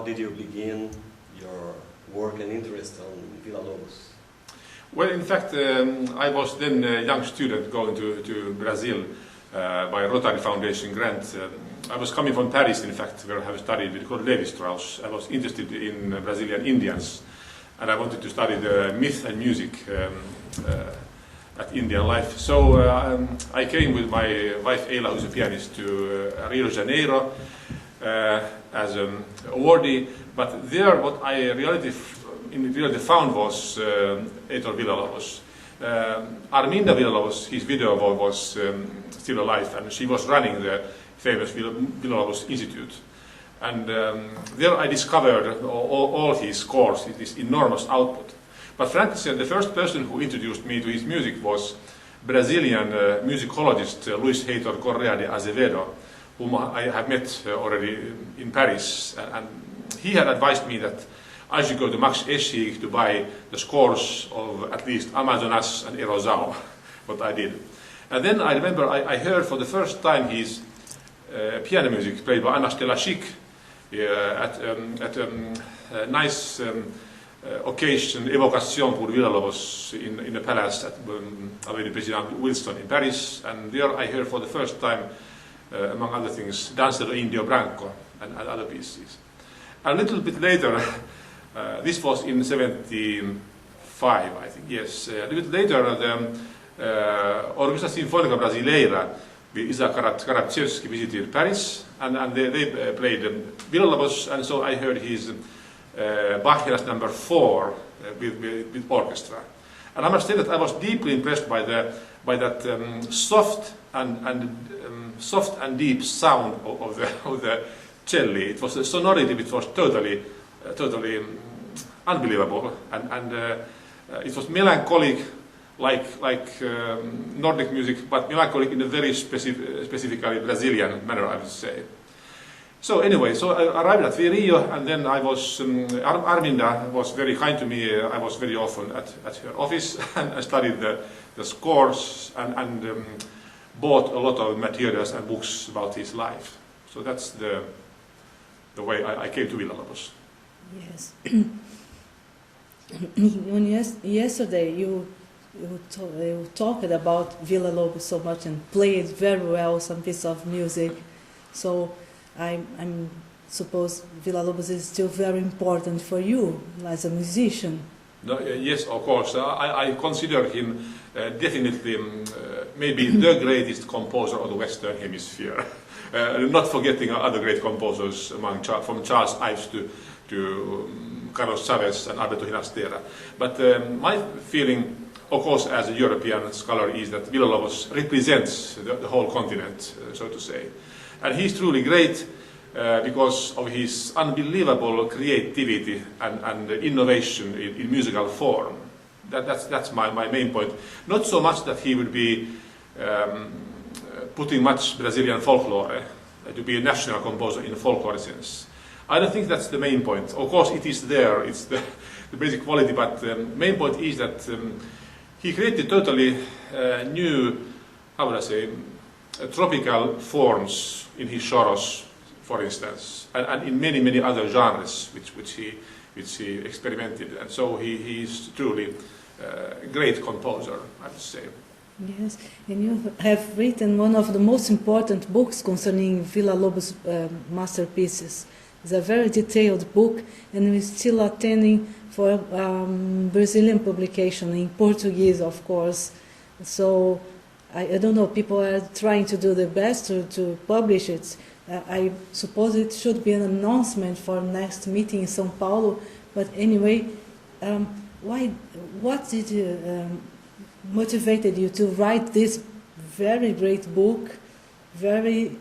how did you begin your work and interest on Villa-Lobos? Well, in fact, I was then a young student going to Brazil by a Rotary Foundation grant. I was coming from Paris, in fact, where I have studied with Claude Lévi-Strauss. I was interested in Brazilian Indians, and I wanted to study the myth and music at Indian life. So I came with my wife Eila, who's a pianist, to Rio de Janeiro as an awardee. But there, what I in reality found was Heitor Villa-Lobos. Arminda Villa-Lobos, his widow, was still alive, and she was running the famous Villa-Lobos Institute. And there I discovered all his scores, this enormous output. But frankly said, the first person who introduced me to his music was Brazilian musicologist Luis Heitor Correa de Azevedo, whom I have met already in Paris. And he had advised me that I should go to Max Eschig to buy the scores of at least Amazonas and Erosão, what I did. And then I remember I heard for the first time his piano music played by Anastela Schick at a nice occasion, Évocation pour Villa-Lobos, in the palace at Avenue President Wilson in Paris. And there I heard for the first time, among other things, Danza do Indio Branco and other pieces. A little bit later, this was in 1975, I think, yes. A little bit later, the Orchestra Sinfonica Brasileira with Isaac Karaczewski visited Paris, and they played Villa-Lobos, and so I heard his Bachianas number 4 with orchestra. And I must say that I was deeply impressed by that soft and deep sound of the cello. It was a sonority which was totally unbelievable, and it was melancholic, like Nordic music, but melancholic in a very specifically Brazilian manner, I would say. So anyway, so I arrived at Rio, and then I was Arminda was very kind to me. I was very often at her office, and I studied the scores and bought a lot of materials and books about his life. So that's the way I came to Villa-Lobos. Yes. Yesterday you talked about Villa-Lobos so much and played very well some piece of music. So I suppose Villa-Lobos is still very important for you as a musician. No, yes, of course. I consider him definitely maybe the greatest composer of the Western Hemisphere. Not forgetting other great composers from Charles Ives to Carlos Chavez and Alberto Ginastera. But my feeling, of course, as a European scholar, is that Villa-Lobos represents the whole continent, so to say. And he's truly great because of his unbelievable creativity and innovation in musical form. That's my main point. Not so much that he would be putting much Brazilian folklore to be a national composer in a folklore sense. I don't think that's the main point. Of course, it is there. It's the basic quality, but the main point is that he created totally new, how would I say, tropical forms in his choros, for instance, and in many other genres which he experimented. And so he is truly a great composer, I would say. Yes, and you have written one of the most important books concerning Villa-Lobos' masterpieces. It's a very detailed book, and we're still attending for Brazilian publication in Portuguese, of course. So I don't know, people are trying to do their best to publish it. I suppose it should be an announcement for next meeting in São Paulo. But anyway, what did motivated you to write this very great book, very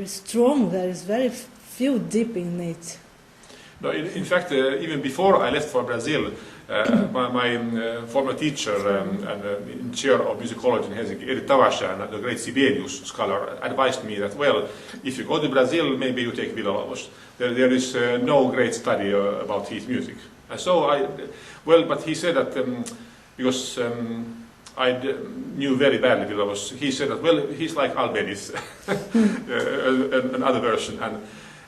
strong? There is very few deep in it. No, in fact, even before I left for Brazil, my former teacher and chair of musicology in Helsinki, Eero Tarasti, the great Sibelius scholar, advised me that, well, if you go to Brazil, maybe you take Villa-Lobos. There is no great study about his music. And so but he said that because I knew very badly Villa-Lobos, he said that, well, he's like Albeniz, another version.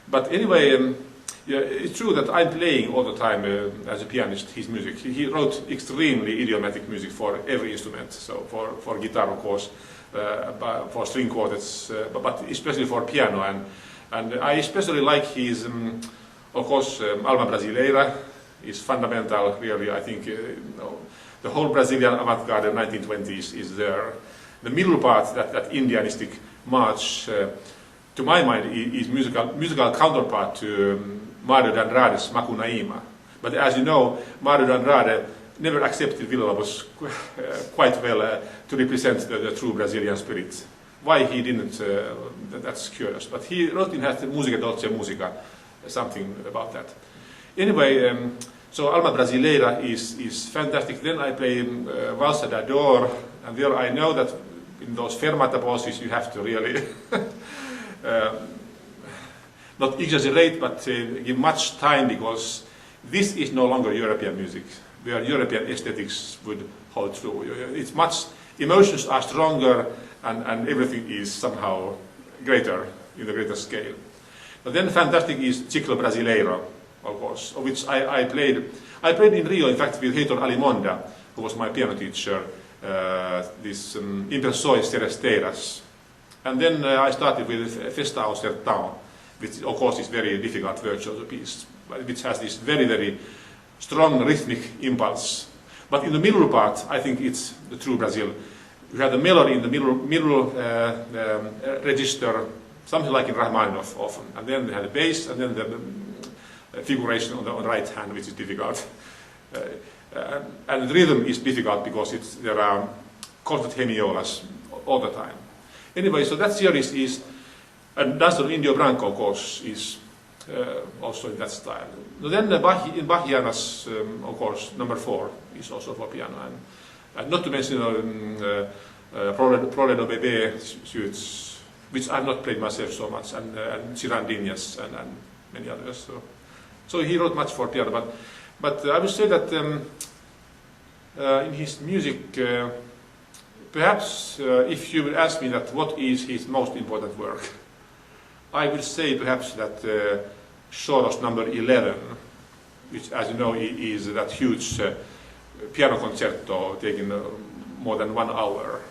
But anyway, yeah, it's true that I'm playing all the time as a pianist his music. He wrote extremely idiomatic music for every instrument. So for guitar, of course, for string quartets, but especially for piano. And I especially like his, of course, Alma Brasileira is fundamental. Really, I think the whole Brazilian avant-garde of 1920s is there. The middle part, that Indianistic march, to my mind, is musical counterpart to Mario de Andrade's Macunaíma. But as you know, Mario de Andrade never accepted Villa-Lobos quite well to represent the true Brazilian spirit. Why he didn't, that's curious. But he wrote in his Música dolce musica something about that. Anyway, so Alma Brasileira is fantastic. Then I play Valsa d'Ador, and there I know that in those fermata pauses you have to really not exaggerate, but give much time, because this is no longer European music, where European aesthetics would hold true. It's much, emotions are stronger, and everything is somehow greater, in the greater scale. But then fantastic is Ciclo Brasileiro, of course, of which I played in Rio, in fact, with Heitor Alimonda, who was my piano teacher, this Impressões Seresteiras. And then I started with Festa ao Sertão, which of course is very difficult virtuoso piece, which has this very, very strong rhythmic impulse. But in the middle part, I think it's the true Brazil. You have the melody in the middle register, something like in Rachmaninoff often, and then they have the bass, and then the figuration on the right hand, which is difficult. And the rhythm is difficult because there are constant hemiolas all the time. Anyway, so that series is, and Danza del Indio Branco, of course, is also in that style. Then in Bachianas, of course, number 4 is also for piano, and not to mention Prole do Bebê suites, which I've not played myself so much, and Cirandinhas and many others. So he wrote much for piano, but I would say that in his music, perhaps if you would ask me that what is his most important work, I would say perhaps that Soros number 11, which, as you know, is that huge piano concerto taking more than 1 hour.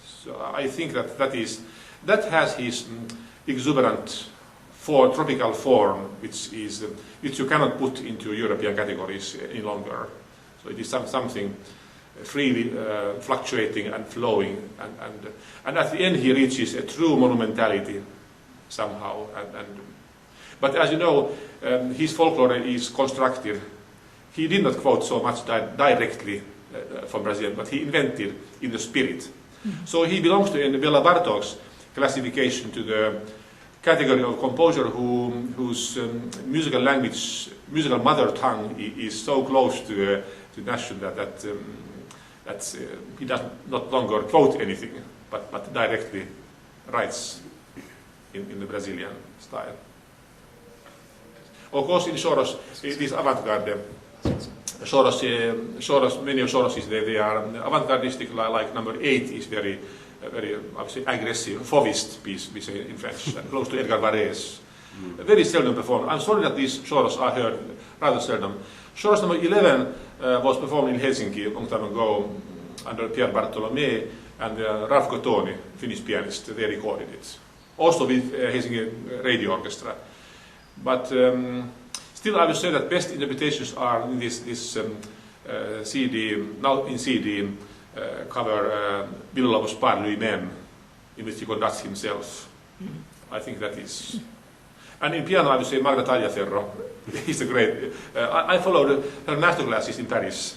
So I think that has his exuberant tropical form, which you cannot put into European categories any longer. So it is something freely fluctuating and flowing, and at the end he reaches a true monumentality somehow. But as you know, his folklore is constructed. He did not quote so much directly from Brazil, but he invented in the spirit. Mm-hmm. So he belongs to, in Béla Bartók's classification, to the category of composer whose musical language, musical mother tongue is so close to national that he does not longer quote anything, but directly writes in the Brazilian style. Of course, in Soros, it is avant-garde. Many of Soros's, they are avant-gardistic, like number 8 is very, I would say, aggressive, fauvist piece, we say in French, and close to Edgar Varese. Very seldom performed. I'm sorry that these Soros are heard rather seldom. Soros number 11 was performed in Helsinki a long time ago under Pierre Bartolomé and Ralph Gottoni, Finnish pianist. They recorded it. Also with Helsinki Radio Orchestra. But still, I would say that best interpretations are in this CD, now in CD cover Villa-Lobos Par lui-même, in which he conducts himself. I think that is. And in piano, I would say Magda Tagliaferro is a great. I followed her master classes in Paris.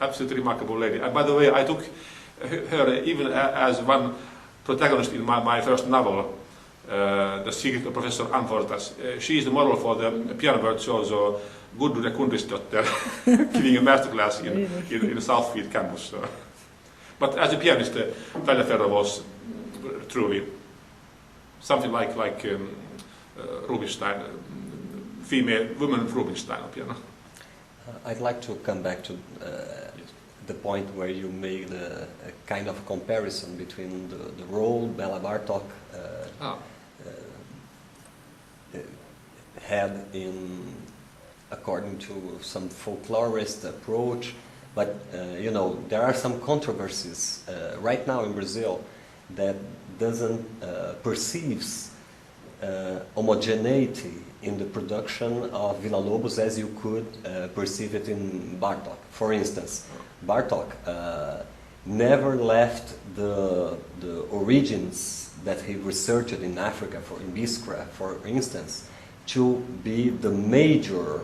Absolutely remarkable lady. And by the way, I took her even as one protagonist in my first novel, The Secret of Professor Amfortas. She is the model for the piano virtuoso Gudrun Kundrisdotter giving a masterclass in the Southfield campus. So. But as a pianist, Tagliaferro was truly something like Rubinstein, woman Rubinstein on piano. I'd like to come back to the point where you made a kind of comparison between the role Béla Bartók had in according to some folklorist approach. But you know, there are some controversies right now in Brazil that doesn't perceives homogeneity in the production of Villa-Lobos as you could perceive it in Bartók. For instance, Bartók never left the origins that he researched in Africa, in Biskra, for instance, to be the major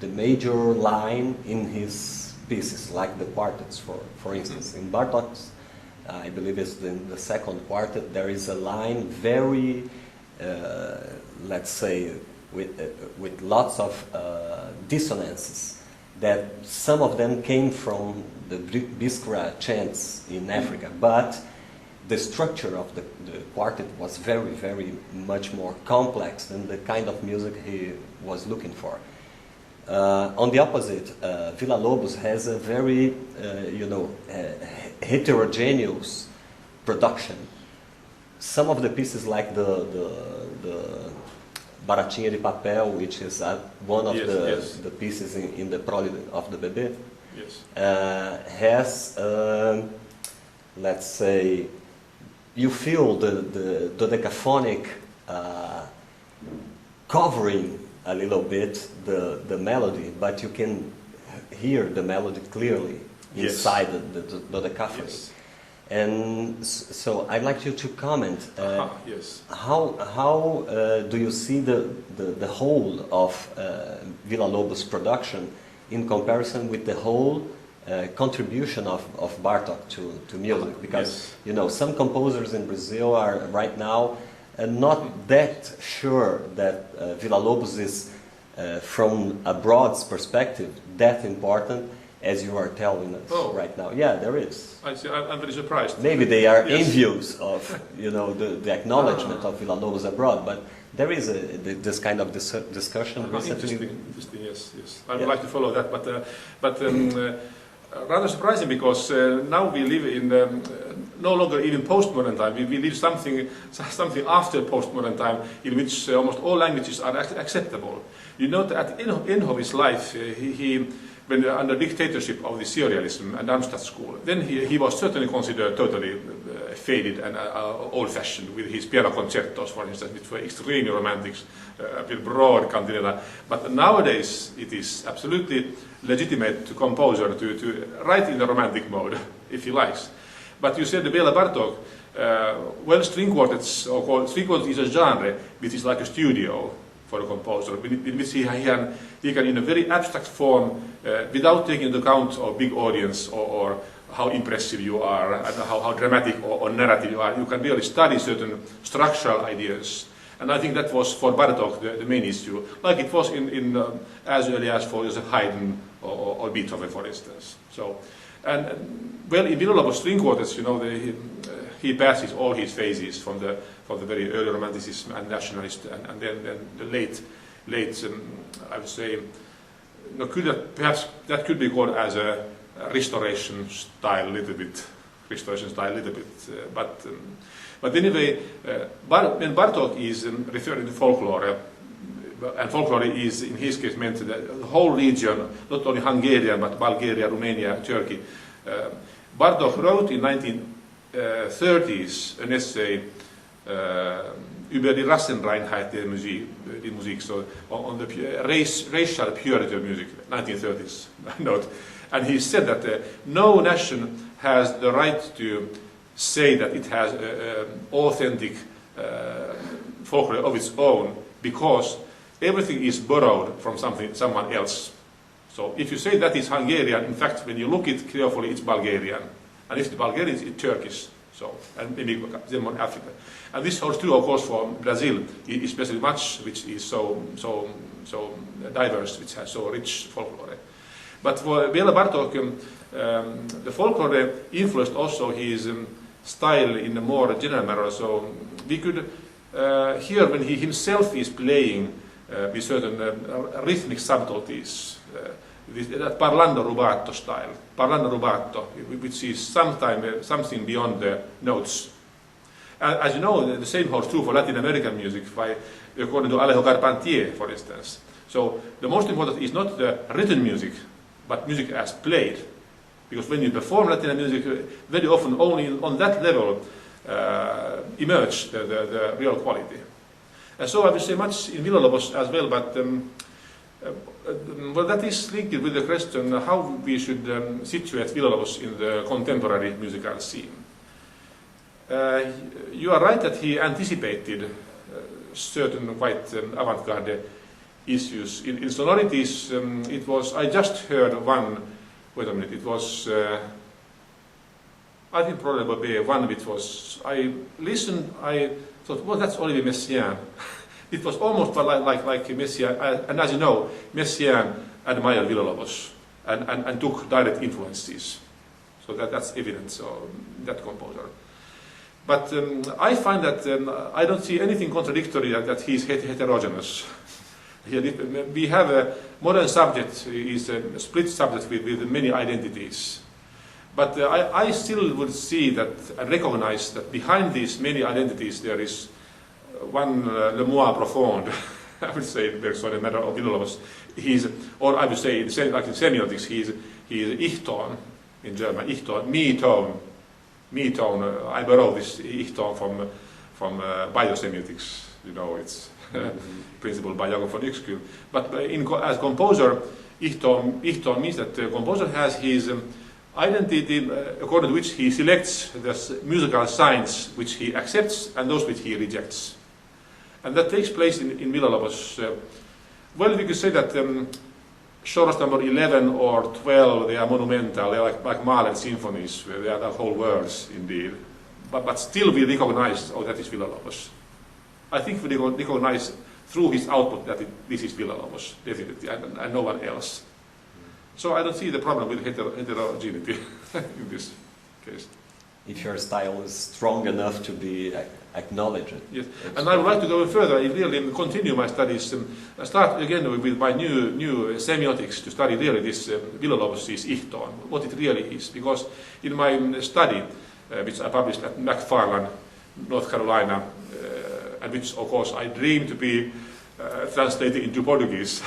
line in his pieces, like the quartets, for instance. In Bartók's, I believe it's in the second quartet, there is a line very, let's say, with lots of dissonances, that some of them came from the Biskra chants in Africa, but the structure of the quartet was very, very much more complex than the kind of music he was looking for. On the opposite, Villa-Lobos has a very, heterogeneous production. Some of the pieces, like the Baratinha de Papel, which is one of the pieces in the Prole of the Bebê, has, let's say, you feel the dodecaphonic covering a little bit the melody, but you can hear the melody clearly inside the dodecaphony. Yes. And so I'd like you to comment. How do you see the whole of Villa-Lobos' production in comparison with the whole contribution of Bartók to music? Because you know, some composers in Brazil are right now not that sure that Villa-Lobos is, from a broad perspective, that important as you are telling us right now. Yeah, there is. I see. I'm very surprised. Maybe they are envious of, you know, the acknowledgement of Villa-Lobos abroad, but there is this kind of discussion recently. Interesting. Yes. I would like to follow that, but rather surprising, because now we live in no longer even postmodern time. We live something after postmodern time, in which almost all languages are acceptable. You know that at the end of his life, when under dictatorship of the Surrealism and Darmstadt school, then he was certainly considered totally faded and old-fashioned, with his piano concertos, for instance, which were extremely romantic, with broad cantilena. But nowadays it is absolutely legitimate to composer to write in the romantic mode, if he likes. But you said the Béla Bartók, well, string quartets, or string quartet is a genre which is like a studio for a composer, in which he can in a very abstract form, without taking into account of big audience or how impressive you are and how dramatic or narrative you are, you can really study certain structural ideas. And I think that was for Bartók the main issue, like it was in as early as for Haydn or Beethoven, for instance. So, well, in Villa-Lobos string quartets, you know, he passes all his phases from the very early Romanticism and Nationalist, and then the late, I would say, perhaps that could be called as a restoration style, a little bit. But anyway, when Bartók is referring to folklore, and folklore is, in his case, meant the whole region, not only Hungarian, but Bulgaria, Romania, Turkey. Bartók wrote in 1930s an essay über die Rassenreinheit der Musik, so on the racial purity of music, 1930s note. And he said that no nation has the right to say that it has authentic folklore of its own, because everything is borrowed from someone else. So if you say that is Hungarian, in fact, when you look at it carefully, it's Bulgarian. And if it's Bulgarian, it's Turkish. So, and maybe then more Africa. And this holds true, of course, for Brazil, especially much, which is so diverse, which has so rich folklore. But for Béla Bartók, the folklore influenced also his style in a more general manner. So we could hear when he himself is playing with certain rhythmic subtleties, that parlando rubato style, parlando rubato, which is sometimes something beyond the notes. As you know, the same holds true for Latin American music, according to Alejo Carpentier, for instance. So the most important is not the written music, but music as played. Because when you perform Latin music, very often only on that level emerge the real quality. And so I will say much in Villa-Lobos as well, but well, that is linked with the question how we should situate Villa-Lobos in the contemporary musical scene. You are right that he anticipated certain quite avant-garde issues. In sonorities, it was, I just heard one, wait a minute, it was, I think probably one which was, I listened, I thought, well, that's Olivier Messiaen. It was almost like Messiaen, and as you know, Messiaen admired Villa-Lobos and took direct influences. So that's evident, so that composer. But I find that I don't see anything contradictory that he's heterogeneous. We have a modern subject, is a split subject with many identities. But I still would see that and recognize that behind these many identities there is one le moi profond. I would say, there's a matter of Villa-Lobos. Or I would say, like in semiotics, he's ich tone in German, ich tone, me tone. Me tone, I borrow this ich tone from biosemiotics. You know, it's principle by Jakob von Uexküll. But as composer, ich tone means that the composer has his identity according to which he selects the musical signs which he accepts and those which he rejects. And that takes place in Villa-Lobos. Well, we could say that genres number 11 or 12, they are monumental, they are like Mahler symphonies, they are the whole words indeed. But still we recognize, oh, that is Villa-Lobos. I think we recognize through his output that this is Villa-Lobos, definitely, and no one else. So I don't see the problem with heterogeneity in this case. If your style is strong enough to be acknowledged. Yes, and I would like to go further. I really continue my studies. I start again with my new semiotics to study really this Villa-Lobos' ich tone, what it really is. Because in my study, which I published at McFarland, North Carolina, and which of course I dream to be translated into Portuguese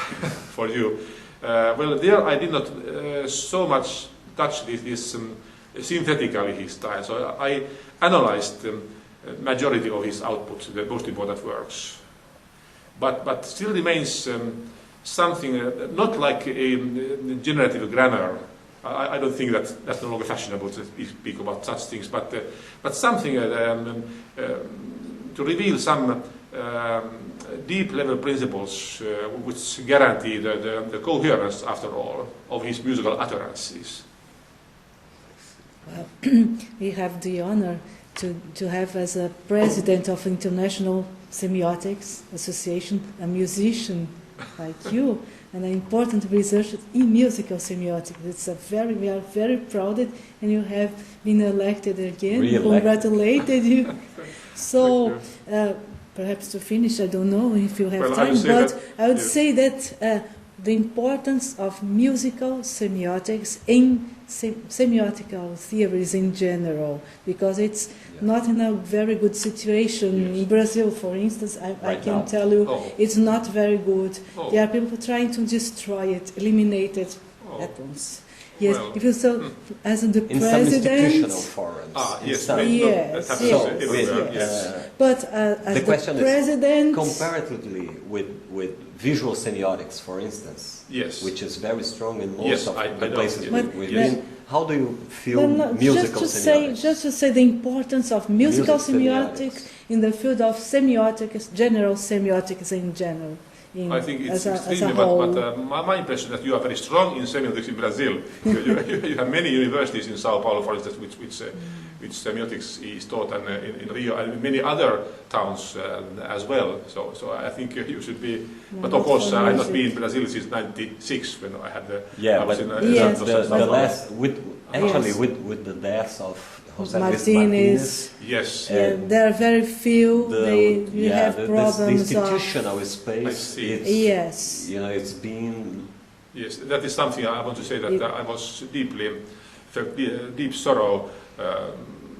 for you. Well, there I did not so much touch this synthetically his style. So I analyzed the majority of his output, the most important works. But still remains something not like a generative grammar. I don't think that's no longer fashionable to speak about such things, but something to reveal some deep level principles which guarantee the coherence, after all, of his musical utterances. Well, we have the honor to have as a president of International Semiotics Association a musician like you, and an important researcher in musical semiotics. We are very proud, and you have been elected again. Congratulated you. So, perhaps to finish, I don't know if you have time, but I would say that the importance of musical semiotics in semiotical theories in general, because it's not in a very good situation. In Brazil, for instance, I can tell you it's not very good. There are people trying to destroy it, eliminate it at once. Yes, well, if you saw as the in president. Some institutional forums. Yes. But as the question president, is comparatively with visual semiotics, for instance, which is very strong in most of the places we've been. How do you feel musical semiotics? Just to say the importance of musical semiotics in the field of semiotics, general semiotics in general. I think it's extremely, but my impression is that you are very strong in semiotics in Brazil. You have many universities in Sao Paulo, for instance, which semiotics is taught, and in Rio and in many other towns as well. So I think you should be. But of course, I have not been in Brazil since '96 when I had the. The last with the deaths of José Martinez. Yes. There are very few. You have problems. The institutional space. Yes. You know, it's been. Yes, that is something I want to say that I was felt deep sorrow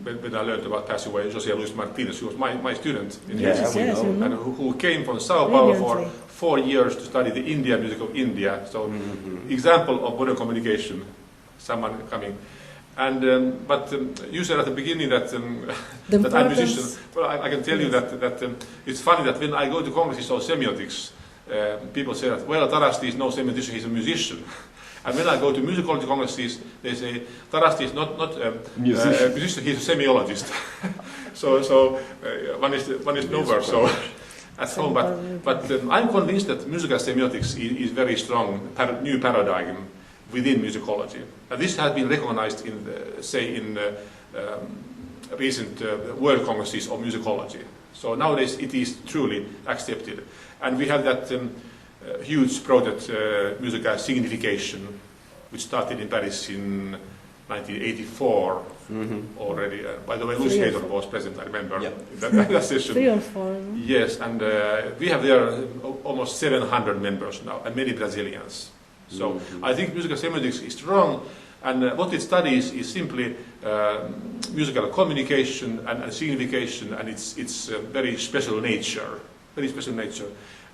when I learned about passing away José Luis Martinez, who was my student in Yeah, music, we Yes, know. you know. and who came from Sao Paulo for Brilliantly. 4 years to study the Indian music of India. So, example of modern communication, someone coming. And you said at the beginning that The that I'm a importance- musician. Well, I can tell you that it's funny that when I go to congresses of semiotics, people say that, well, Tarasti is no semiotician, he's a musician. And when I go to musicology congresses, they say Tarasti is not a musician, he's a semiologist. so one is nowhere. So at home, but I'm convinced that musical semiotics is very strong new paradigm within musicology, and this has been recognized in recent world congresses of musicology. So nowadays it is truly accepted, and we have that huge project, musical signification, which started in Paris in 1984 already. By the way, Lucy Heitor was present, I remember, in that session. 3 or 4. No? Yes, and we have there almost 700 members now, and many Brazilians. So I think musical semiotics is strong, and what it studies is simply musical communication and signification, and its very special nature. Very special nature.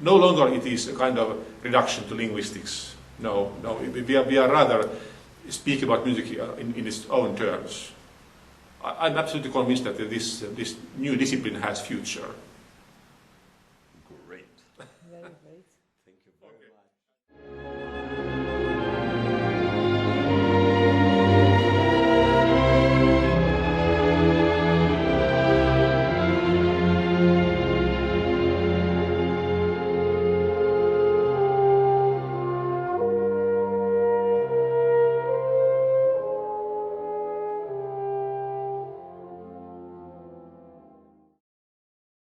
No longer it is a kind of reduction to linguistics. No, we are rather speak about music in its own terms. I'm absolutely convinced that this new discipline has future.